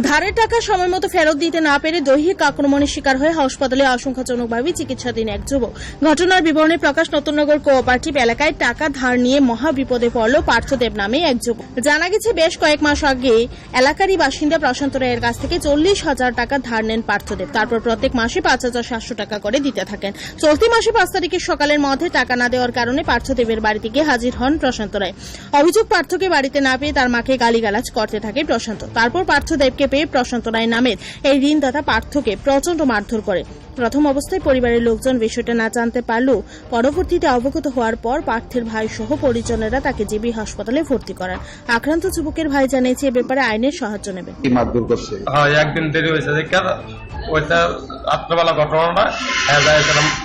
ধারের টাকা সময় মতো ফেরত দিতে না পেরে দৈহিক আক্রমণের শিকার হয়ে হাসপাতালে আশঙ্কাজনকভাবে চিকিৎসাধীন এক যুবক। ঘটনার বিবরণী প্রকাশ নতুননগর কোঅপারেটিভ এলাকায় টাকা ধার নিয়ে মহা বিপদে পড়ল পার্থদেব নামে এক যুবক। জানা গেছে বেশ কয়েক মাস আগে এলাকারই বাসিন্দা প্রশান্ত রায়ের কাছ থেকে 40,000 টাকা ধার নেন পার্থদেব। তারপর প্রত্যেক মাসে 5,700 টাকা করে দিতে থাকেন। চলতি মাসে 5 তারিখের সকালের মধ্যে টাকা না দেওয়ার কারণে পার্থদেবের বাড়িতে গিয়ে হাজির হন প্রশান্ত রায়। অভিযোগ, পার্থকে বাড়িতে না পেয়ে তার মাকে গালিগালাজ করতে থাকে প্রশান্ত। তারপর পার্থদেবকে পেয়ে প্রশান্ত রায় নামের এই ঋণদাতা পার্থকে প্রচন্ড মারধর করে। প্রথম অবস্থায় পরিবারের লোকজন বিষয়টা না জানতে পারলেও পরবর্তীতে অবগত হওয়ার পর পার্থের ভাই সহ পরিজনেরা তাকে জিবি হাসপাতালে ভর্তি করান। আক্রান্ত যুবকের ভাই জানিয়েছে এ ব্যাপারে আইনের সাহায্য নেবে। একদিন দেরি হয়েছে ওইটা রাত্রেবেলা ঘটনাটা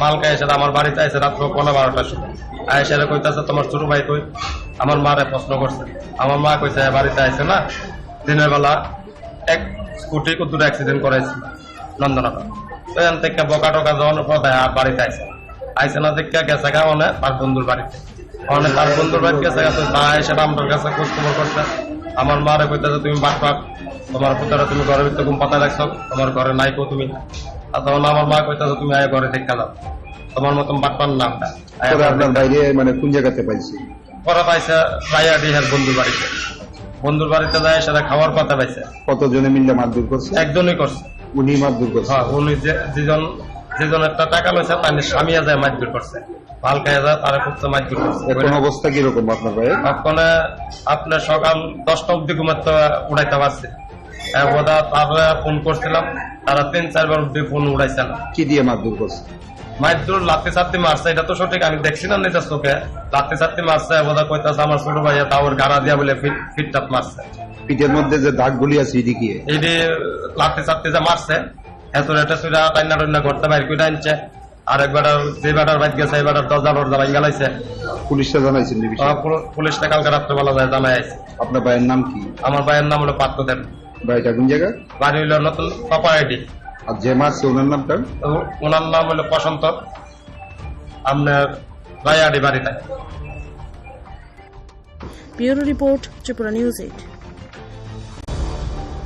মালকা এসে আমার বাড়িতে এসে রাত্র 12:30টার সময় এসে কইতেছে তোমার ছোট ভাই কই। আমার মারে প্রশ্ন করছে, আমার মা কইছে বাড়িতে আইসে না, দিনের বেলা এক স্কুটি দুটো অ্যাক্সিডেন্ট করেছে নন্দনগর। তো এখান থেকে বকা টকা যাওয়ানোর পর বাড়িতে আইসে না দেখে গেছে গা মানে তার বন্ধুর বাড়িতে। তার বন্ধুর বাড়িতে গেছে সেটা আমার কাছে খোঁজ খবর করছে। আমার মারে কইতেছে তুমি বাটপাট, তোমার পুতারা তুমি ঘরের ভিতরে ঘুম পাতা রাখছো, তোমার ঘরে নাই কো তুমি। আর তখন আমার মা কইতেছে তুমি আয় ঘরে দেখে যাও, তোমার মতন বাটপার নামটা। আপনার বাইরে মানে কোন জায়গাতে পাইছি? পরে পাইছে রায়াডিহার বন্ধুর বাড়িতে। বন্ধুর বাড়িতে যায় সেটা খাওয়ার কথা পাইছে। কতজনে মিলে মারধর করছে? একজনই করছে। উনি মারধর করছে? হ্যাঁ, উনি যেজন একটা টাকা লইছে তার স্বামীয়া যায় মারধর করছে, ভাল খাইয়া যায় তারা করছে মারধর করছে। এখন অবস্থা কিরকম আপনার ভাইয়ের? ওখানে আপনার সকাল 10টা অব্দি ঘুমাতে উড়াইতে পারছে। তারপরে ফোন করছিলাম, তারা 3-4 বার অব্দি ফোন উড়াইছে না। কি দিয়ে মারধর করছে? মারধর লাথি চাত্তি মারছে, এটা তো সঠিক আমি দেখছি না নিজের চোখে। লাথি চাত্তি মারছে, বোধা কইতাছে আমার ছোট ভাইয়া তাওর গাড়া দিয়া বলে ফিটটাপ মারছে। পিঠের মধ্যে যে দাগগুলি আছে এটি কি? এটি লাথি চাত্তি যে মারছে, হেতুরে টেসুরা টাইনা টাইনা করতে বাইর করে আনছে। আর একবার যে বেটার বাইক গেছে এই বেটার দরজা ভাই গেলাইছে। পুলিশটা জানাইছেন? পুলিশটা কালকে রাত্রেবেলা যায় জানাই আছে। আপনার ভাইয়ের নাম কি? আমার ভাইয়ের নাম হলো পার্থদেব। বাড়িটা কোন জায়গা? বাড়ি হইল নতুন কোঅপারেটিভ। আর যে মারছে ওনার নামটা? ওনার নাম হলো প্রশান্ত, আপনার রায়াডি বাড়িতে। Bureau report, Tripura news 8।